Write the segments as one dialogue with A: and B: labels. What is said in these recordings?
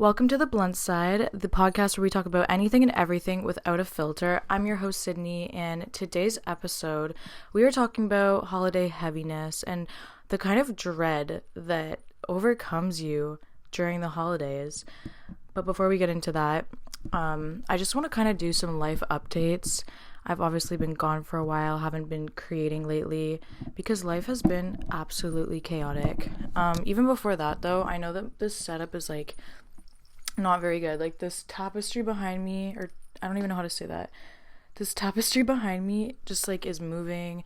A: Welcome to The Blunt Side, the podcast where we talk about anything and everything without a filter. I'm your host, Sydney, and today's episode, we are talking about holiday heaviness and the kind of dread that overcomes you during the holidays. But before we get into that, I just want to kind of do some life updates. I've obviously been gone for a while, haven't been creating lately because life has been absolutely chaotic. Even before that, though, I know that this setup is not very good. This tapestry behind me, or I don't even know how to say that. This tapestry behind me just is moving.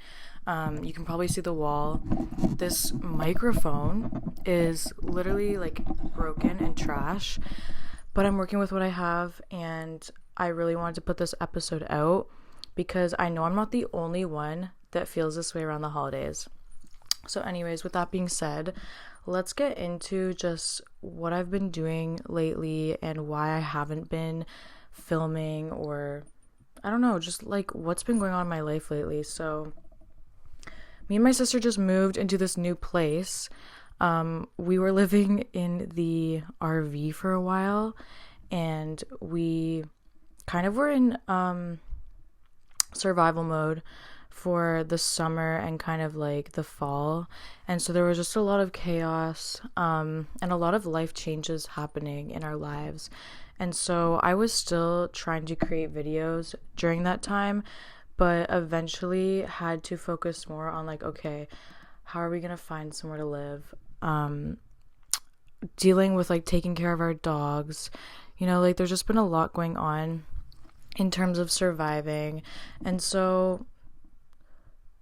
A: You can probably see the wall. This microphone is literally broken and trash, but I'm working with what I have, and I really wanted to put this episode out because I know I'm not the only one that feels this way around the holidays. So anyways, with that being said, let's get into just what I've been doing lately and why I haven't been filming, or I don't know, just what's been going on in my life lately. So me and my sister just moved into this new place. We were living in the RV for a while, and we kind of were in survival mode for the summer and kind of the fall, and so there was just a lot of chaos and a lot of life changes happening in our lives. And so I was still trying to create videos during that time, but eventually had to focus more on okay, how are we gonna find somewhere to live, dealing with taking care of our dogs, there's just been a lot going on in terms of surviving. And so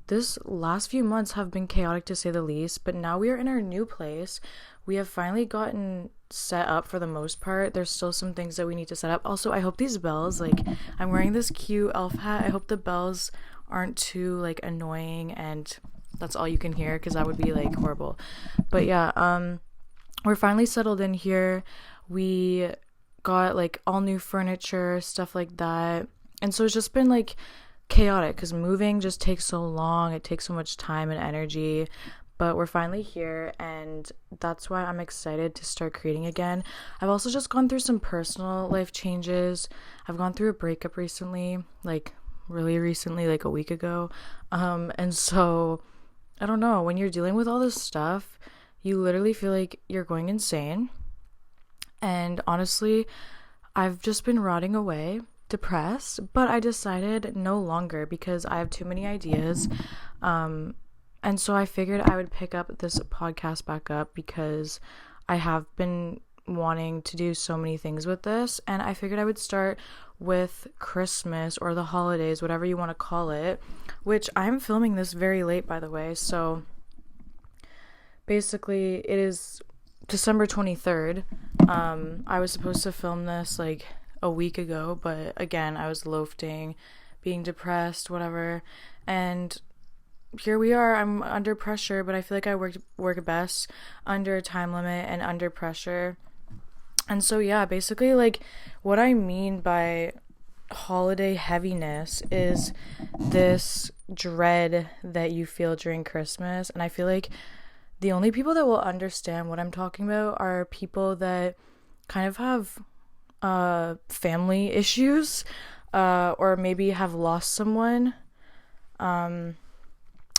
A: this last few months have been chaotic to say the least, but now we are in our new place. We have finally gotten set up for the most part. There's still some things that we need to set up. Also, I hope these bells, I'm wearing this cute elf hat. I hope the bells aren't too annoying and that's all you can hear, because that would be horrible. But yeah, we're finally settled in here. We got all new furniture, stuff like that. And so it's just been chaotic because moving just takes so long. It takes so much time and energy, but we're finally here, and that's why I'm excited to start creating again. I've also just gone through some personal life changes. I've gone through a breakup recently, really recently, a week ago. And so I don't know, when you're dealing with all this stuff, you literally feel like you're going insane. And honestly, I've just been rotting away, depressed, but I decided no longer because I have too many ideas. And so I figured I would pick up this podcast back up because I have been wanting to do so many things with this, and I figured I would start with Christmas or the holidays, whatever you want to call it, which I'm filming this very late, by the way. So basically it is December 23rd. I was supposed to film this a week ago, but again, I was loafing, being depressed, whatever, and here we are. I'm under pressure, but I feel like I work best under a time limit and under pressure. And so yeah, basically what I mean by holiday heaviness is this dread that you feel during Christmas. And I feel the only people that will understand what I'm talking about are people that kind of have family issues, or maybe have lost someone,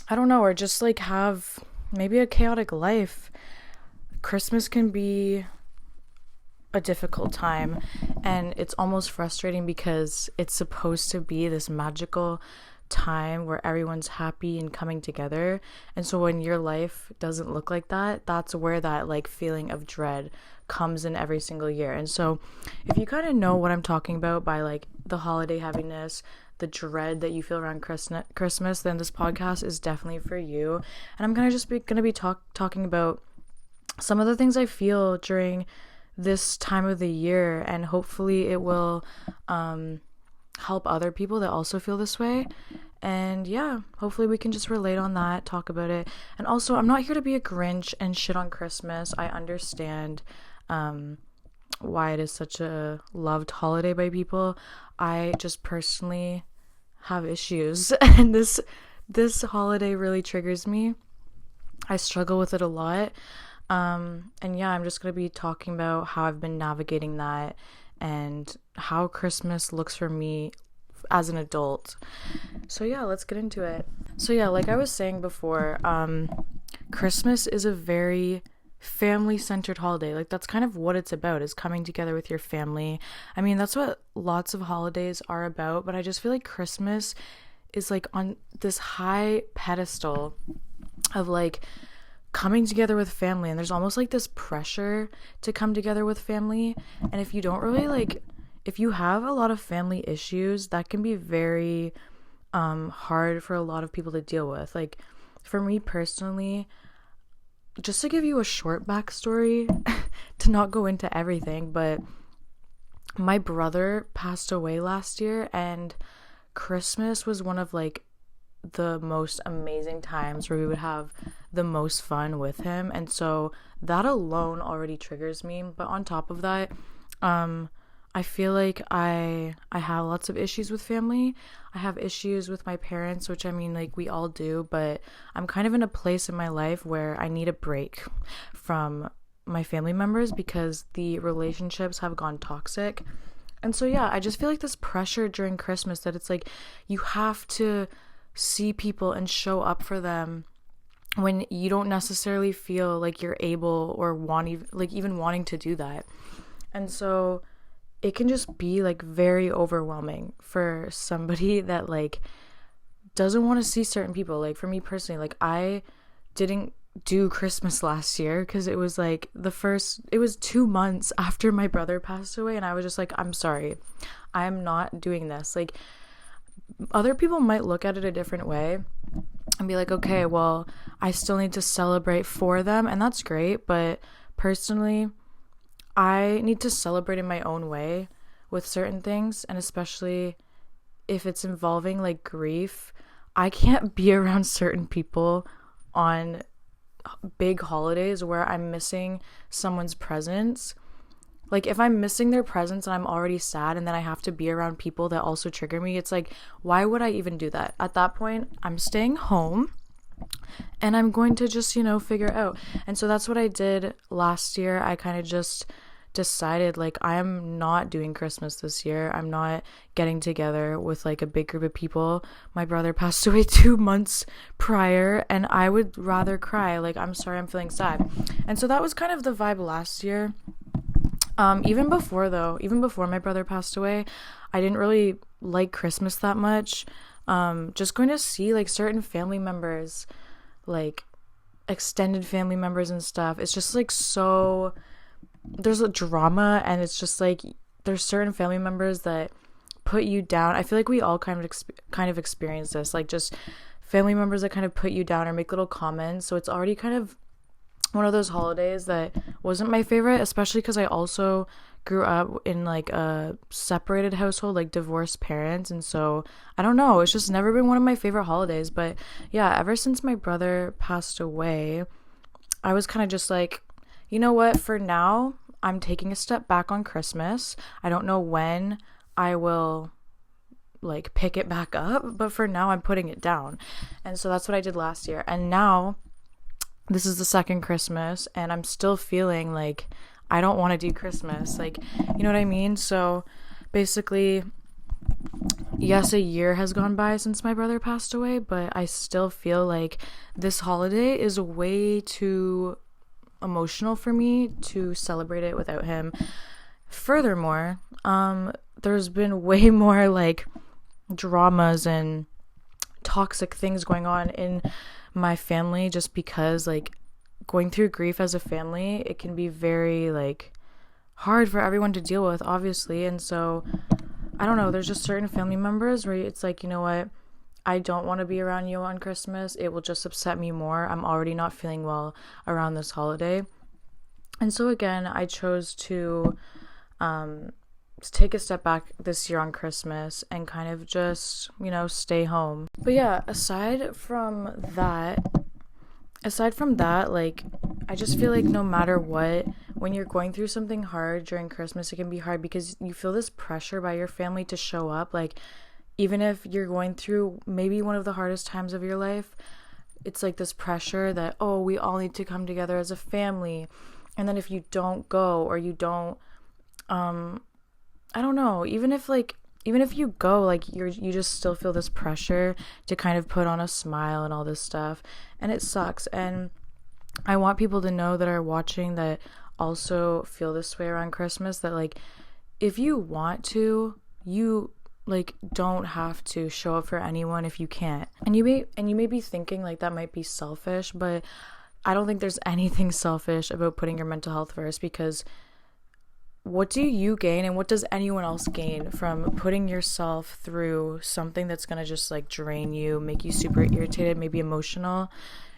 A: I don't know, or just have maybe a chaotic life. Christmas can be a difficult time, and it's almost frustrating because it's supposed to be this magical time where everyone's happy and coming together. And so when your life doesn't look like that, that's where that feeling of dread comes in every single year. And so if you kind of know what I'm talking about by the holiday heaviness, the dread that you feel around Christmas, then this podcast is definitely for you. And I'm kind of just gonna be talking about some of the things I feel during this time of the year, and hopefully it will help other people that also feel this way. And yeah, hopefully we can just relate on that, talk about it. And also, I'm not here to be a Grinch and shit on Christmas. I understand why it is such a loved holiday by people. I just personally have issues, and this holiday really triggers me. I struggle with it a lot. And yeah, I'm just going to be talking about how I've been navigating that and how Christmas looks for me as an adult. So yeah, let's get into it. So yeah, like I was saying before, Christmas is a very family-centered holiday. Like that's kind of what it's about, is coming together with your family. I mean, that's what lots of holidays are about, but I just feel like Christmas is like on this high pedestal of like coming together with family, and there's almost like this pressure to come together with family. And if you don't really like, if you have a lot of family issues, that can be very hard for a lot of people to deal with. Like for me personally, just to give you a short backstory, to not go into everything, but my brother passed away last year, and Christmas was one of like the most amazing times where we would have the most fun with him. And so that alone already triggers me. But on top of that, I feel like I have lots of issues with family. I have issues with my parents, which I mean, like we all do, but I'm kind of in a place in my life where I need a break from my family members because the relationships have gone toxic. And so yeah, I just feel like this pressure during Christmas that it's like you have to see people and show up for them when you don't necessarily feel like you're able or even wanting to do that. And so it can just be like very overwhelming for somebody that like doesn't want to see certain people. Like for me personally, like I didn't do Christmas last year because it was like it was 2 months after my brother passed away, and I was just like, I'm sorry, I'm not doing this. Like other people might look at it a different way and be like, okay, well, I still need to celebrate for them, and that's great, but personally, I need to celebrate in my own way with certain things, and especially if it's involving like grief. I can't be around certain people on big holidays where I'm missing someone's presence. Like if I'm missing their presence and I'm already sad and then I have to be around people that also trigger me, it's like, why would I even do that? At that point, I'm staying home and I'm going to just, figure it out. And so that's what I did last year. I kind of just decided like I am not doing Christmas this year. I'm not getting together with like a big group of people. My brother passed away 2 months prior and I would rather cry. Like, I'm sorry, I'm feeling sad. And so that was kind of the vibe last year. Even before my brother passed away, I didn't really like Christmas that much. Just going to see like certain family members, like extended family members and stuff. It's just like so, there's a drama, and it's just like there's certain family members that put you down. I feel like we all kind of experience this, like just family members that kind of put you down or make little comments. So it's already kind of one of those holidays that wasn't my favorite, especially because I also grew up in like a separated household, like divorced parents, and so I don't know, it's just never been one of my favorite holidays. But yeah, ever since my brother passed away, I was kind of just like, you know what, for now I'm taking a step back on Christmas. I don't know when I will like pick it back up, but for now I'm putting it down. And so that's what I did last year, and now this is the second Christmas and I'm still feeling like I don't want to do Christmas. Like, you know what I mean? So basically, yes, a year has gone by since my brother passed away, but I still feel like this holiday is way too emotional for me to celebrate it without him. Furthermore, there's been way more like dramas and toxic things going on in my family, just because like going through grief as a family, it can be very like hard for everyone to deal with, obviously. And so I don't know, there's just certain family members where it's like, you know what, I don't want to be around you on Christmas. It will just upset me more. I'm already not feeling well around this holiday. And so again, I chose to take a step back this year on Christmas and kind of just, stay home. But yeah, aside from that, like, I just feel like no matter what, when you're going through something hard during Christmas, it can be hard because you feel this pressure by your family to show up. Like, even if you're going through maybe one of the hardest times of your life, it's like this pressure that, oh, we all need to come together as a family. And then if you don't go, or you don't, I don't know, even if you go, like you just still feel this pressure to kind of put on a smile and all this stuff, and it sucks. And I want people to know that are watching that also feel this way around Christmas, that like if you want to, you like don't have to show up for anyone if you can't. And you may be thinking like that might be selfish, but I don't think there's anything selfish about putting your mental health first, because what do you gain and what does anyone else gain from putting yourself through something that's going to just like drain you, make you super irritated, maybe emotional?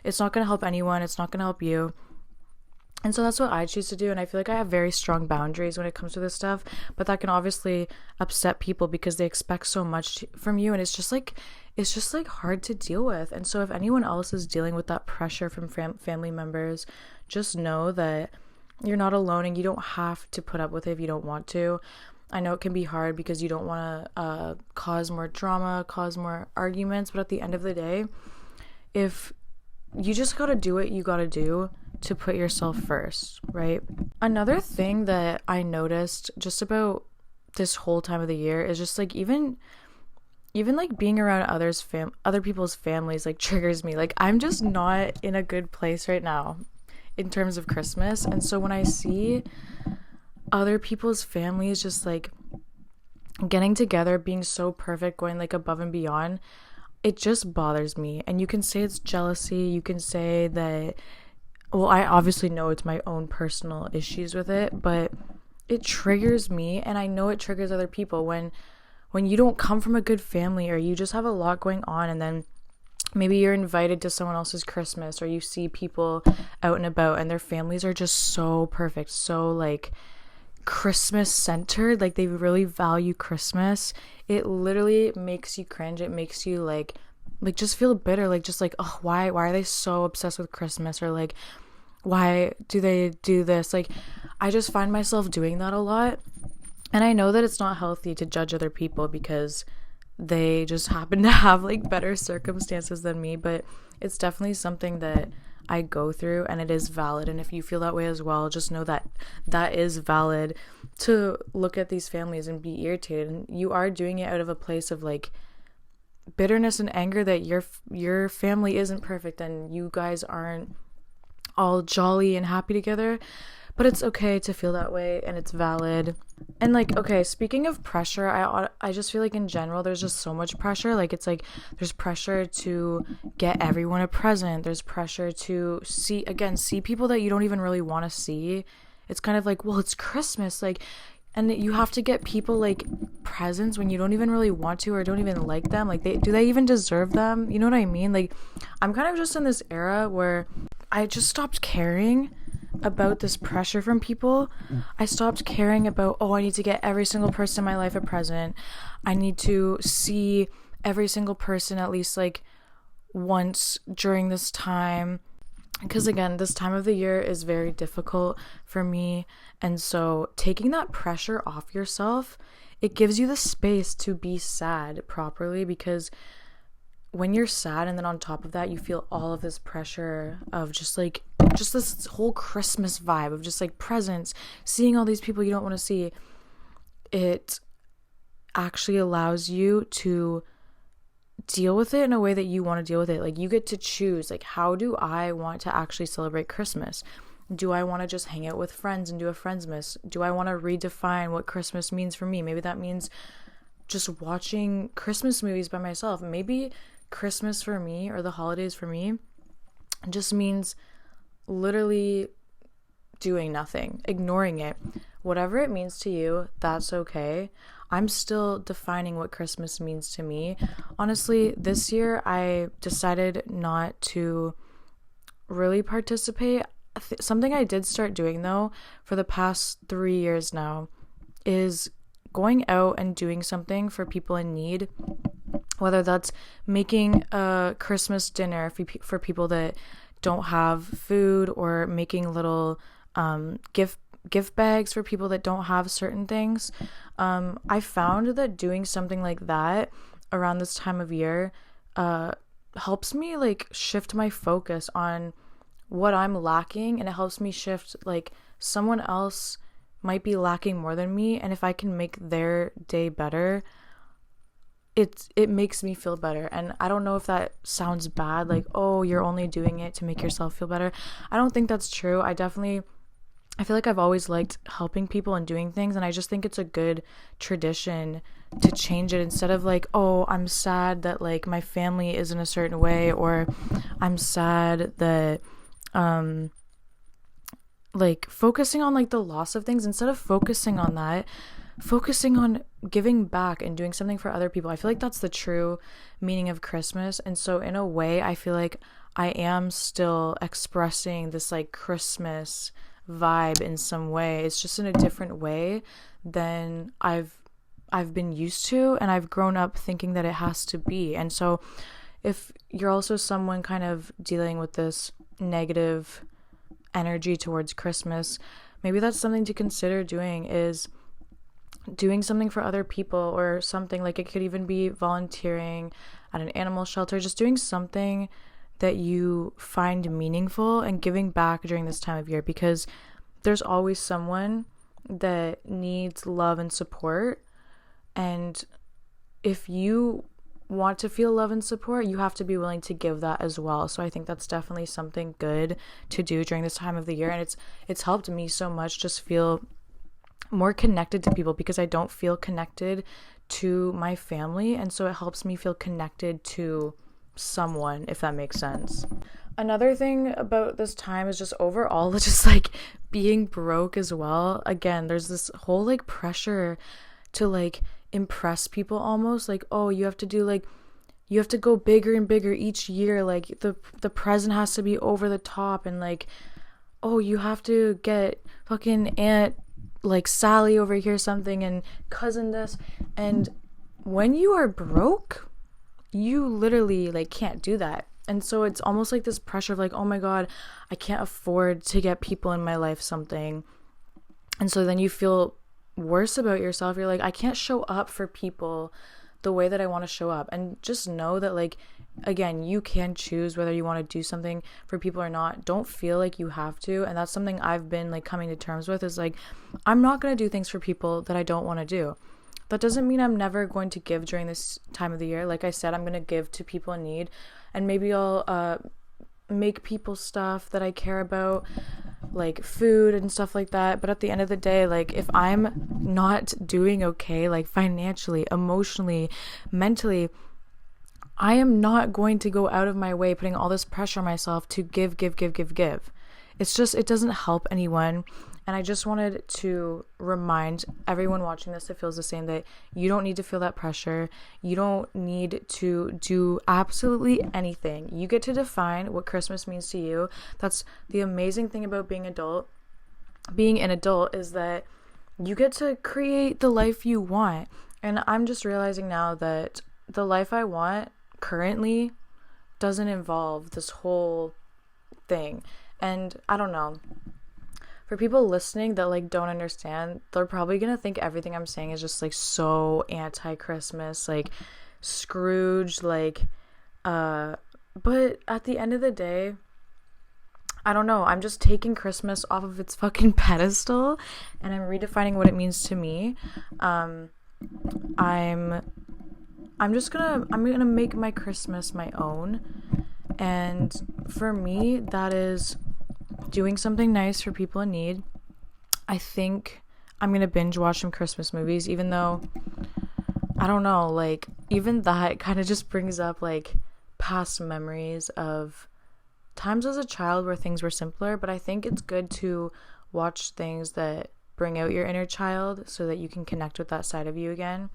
A: It's not going to help anyone. It's not going to help you. And so that's what I choose to do. And I feel like I have very strong boundaries when it comes to this stuff, but that can obviously upset people because they expect so much from you. And it's just like hard to deal with. And so if anyone else is dealing with that pressure from family members, just know that you're not alone, and you don't have to put up with it if you don't want to. I know it can be hard because you don't want to cause more drama, cause more arguments, but at the end of the day, if you just got to do what you got to do to put yourself first, right? Another thing that I noticed just about this whole time of the year is just like even like being around other people's families like triggers me. Like I'm just not in a good place right now in terms of Christmas. And so when I see other people's families just like getting together, being so perfect, going like above and beyond, it just bothers me. And you can say it's jealousy, you can say that, well, I obviously know it's my own personal issues with it, but it triggers me, and I know it triggers other people when you don't come from a good family, or you just have a lot going on, and then maybe you're invited to someone else's Christmas, or you see people out and about and their families are just so perfect, so like Christmas centered, like they really value Christmas. It literally makes you cringe. It makes you like just feel bitter, like just like, oh, why are they so obsessed with Christmas, or like why do they do this? Like I just find myself doing that a lot, and I know that it's not healthy to judge other people because they just happen to have like better circumstances than me, but it's definitely something that I go through, and it is valid. And if you feel that way as well, just know that that is valid to look at these families and be irritated, and you are doing it out of a place of like bitterness and anger that your family isn't perfect and you guys aren't all jolly and happy together. But it's okay to feel that way, and it's valid. And like, okay, speaking of pressure, I just feel like in general there's just so much pressure. Like it's like there's pressure to get everyone a present. There's pressure to see people that you don't even really want to see. It's kind of like, well, it's Christmas, like, and you have to get people like presents when you don't even really want to or don't even like them. Like do they even deserve them? You know what I mean? Like I'm kind of just in this era where I just stopped caring about this pressure from people. I stopped caring about, oh, I need to get every single person in my life a present. I need to see every single person at least like once during this time, because again, this time of the year is very difficult for me. And so taking that pressure off yourself, it gives you the space to be sad properly, because when you're sad and then on top of that you feel all of this pressure of just this whole Christmas vibe of just like presents, seeing all these people you don't want to see, it actually allows you to deal with it in a way that you want to deal with it. Like you get to choose, like, how do I want to actually celebrate Christmas? Do I want to just hang out with friends and do a friends miss? Do I want to redefine what Christmas means for me? Maybe that means just watching Christmas movies by myself. Maybe Christmas for me, or the holidays for me, just means literally doing nothing, ignoring it. Whatever it means to you, that's okay. I'm still defining what Christmas means to me. Honestly, this year I decided not to really participate. Something I did start doing though for the past 3 years now is going out and doing something for people in need, whether that's making a Christmas dinner for people that don't have food, or making little gift bags for people that don't have certain things. I found that doing something like that around this time of year helps me like shift my focus on what I'm lacking, and it helps me shift like someone else might be lacking more than me, and if I can make their day better, it makes me feel better. And I don't know if that sounds bad, like, oh, you're only doing it to make yourself feel better. I don't think that's true. I feel like I've always liked helping people and doing things, and I just think it's a good tradition to change it, instead of like, oh, I'm sad that like my family is in a certain way, or I'm sad that like focusing on like the loss of things. Instead of focusing on that, focusing on giving back and doing something for other people. I feel like that's the true meaning of Christmas. And so in a way, I feel like I am still expressing this like Christmas vibe in some way. It's just in a different way than I've been used to, and I've grown up thinking that it has to be. And so if you're also someone kind of dealing with this negative energy towards Christmas, maybe that's something to consider doing, is doing something for other people, or something like, it could even be volunteering at an animal shelter, just doing something that you find meaningful and giving back during this time of year, because there's always someone that needs love and support. And if you want to feel love and support, you have to be willing to give that as well. So I think that's definitely something good to do during this time of the year. And it's helped me so much just feel more connected to people, because I don't feel connected to my family, and so it helps me feel connected to someone, if that makes sense. Another thing about this time is just overall just like being broke as well. Again, there's this whole like pressure to like impress people, almost like, oh, you have to go bigger and bigger each year, like the present has to be over the top, and like, oh, you have to get fucking Aunt like Sally over here something, and cousin this. And when you are broke, you literally like can't do that. And so it's almost like this pressure of like, oh my god, I can't afford to get people in my life something. And so then you feel worse about yourself. You're like, I can't show up for people the way that I want to show up. And just know that like, again, you can choose whether you want to do something for people or not. Don't feel like you have to. And that's something I've been like coming to terms with, is like, I'm not going to do things for people that I don't want to do. That doesn't mean I'm never going to give during this time of the year. Like I said, I'm going to give to people in need, and maybe I'll make people stuff that I care about, like food and stuff like that. But at the end of the day, like, if I'm not doing okay, like financially, emotionally, mentally, I am not going to go out of my way putting all this pressure on myself to give. It's just, it doesn't help anyone. And I just wanted to remind everyone watching this that feels the same, that you don't need to feel that pressure. You don't need to do absolutely anything. You get to define what Christmas means to you. That's the amazing thing about being an adult, is that you get to create the life you want. And I'm just realizing now that the life I want currently doesn't involve this whole thing. And I don't know, for people listening that like don't understand, they're probably gonna think everything I'm saying is just like so anti-Christmas, like Scrooge, like but at the end of the day, I don't know, I'm just taking Christmas off of its fucking pedestal, and I'm redefining what it means to me. I'm gonna make my Christmas my own. And for me, that is doing something nice for people in need. I think I'm gonna binge watch some Christmas movies, even though, I don't know, like, even that kind of just brings up like past memories of times as a child where things were simpler. But I think it's good to watch things that bring out your inner child so that you can connect with that side of you again.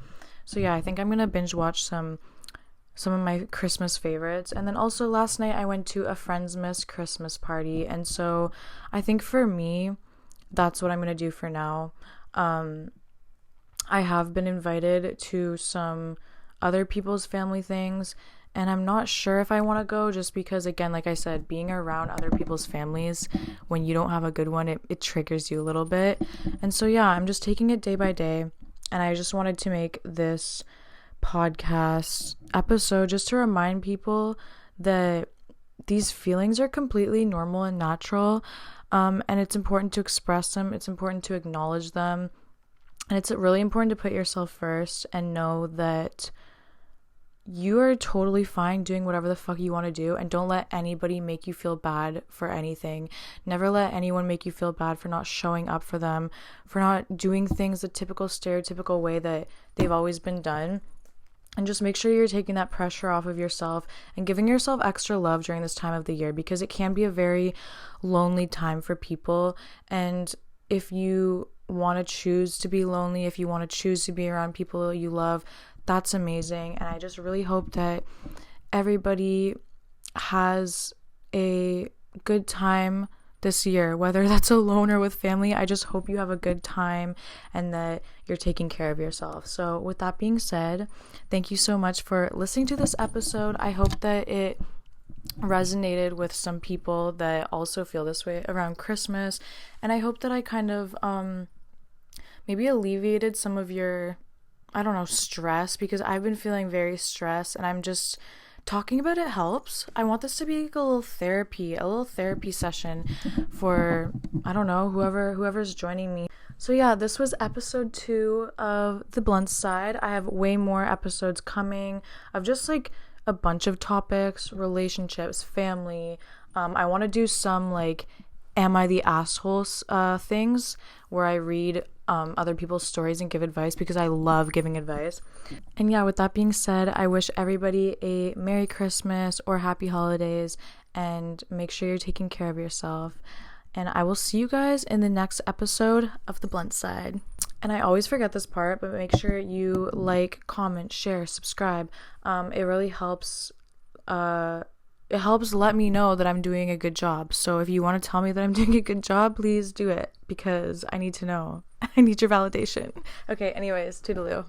A: So yeah, I think I'm gonna binge watch some of my Christmas favorites. And then also last night I went to a Friendsmas Christmas party, and so I think for me, that's what I'm gonna do for now. I have been invited to some other people's family things, and I'm not sure if I want to go, just because, again, like I said, being around other people's families when you don't have a good one, it triggers you a little bit. And so yeah, I'm just taking it day by day, and I just wanted to make this podcast episode just to remind people that these feelings are completely normal and natural, and it's important to express them. It's important to acknowledge them, and it's really important to put yourself first and know that you are totally fine doing whatever the fuck you want to do, and don't let anybody make you feel bad for anything. Never let anyone make you feel bad for not showing up for them, for not doing things the typical stereotypical way that they've always been done. And just make sure you're taking that pressure off of yourself and giving yourself extra love during this time of the year, because it can be a very lonely time for people. And if you want to choose to be lonely, if you want to choose to be around people you love, that's amazing. And I just really hope that everybody has a good time this year, whether that's alone or with family. I just hope you have a good time and that you're taking care of yourself. So with that being said, thank you so much for listening to this episode. I hope that it resonated with some people that also feel this way around Christmas, and I hope that I kind of maybe alleviated some of your, I don't know, stress, because I've been feeling very stressed, and I'm just talking about it helps. I want this to be like a little therapy session for, I don't know, whoever's joining me. So yeah, this was episode 2 of The Blunt Side. I have way more episodes coming of just like a bunch of topics, relationships, family. I want to do some like am I the asshole things where I read other people's stories and give advice, because I love giving advice. And yeah, with that being said, I wish everybody a Merry Christmas or Happy Holidays, and make sure you're taking care of yourself. And I will see you guys in the next episode of The Blunt Side. And I always forget this part, but make sure you like, comment, share, subscribe. It really helps. It helps let me know that I'm doing a good job. So if you want to tell me that I'm doing a good job, please do it, because I need to know. I need your validation. Okay, anyways, toodaloo.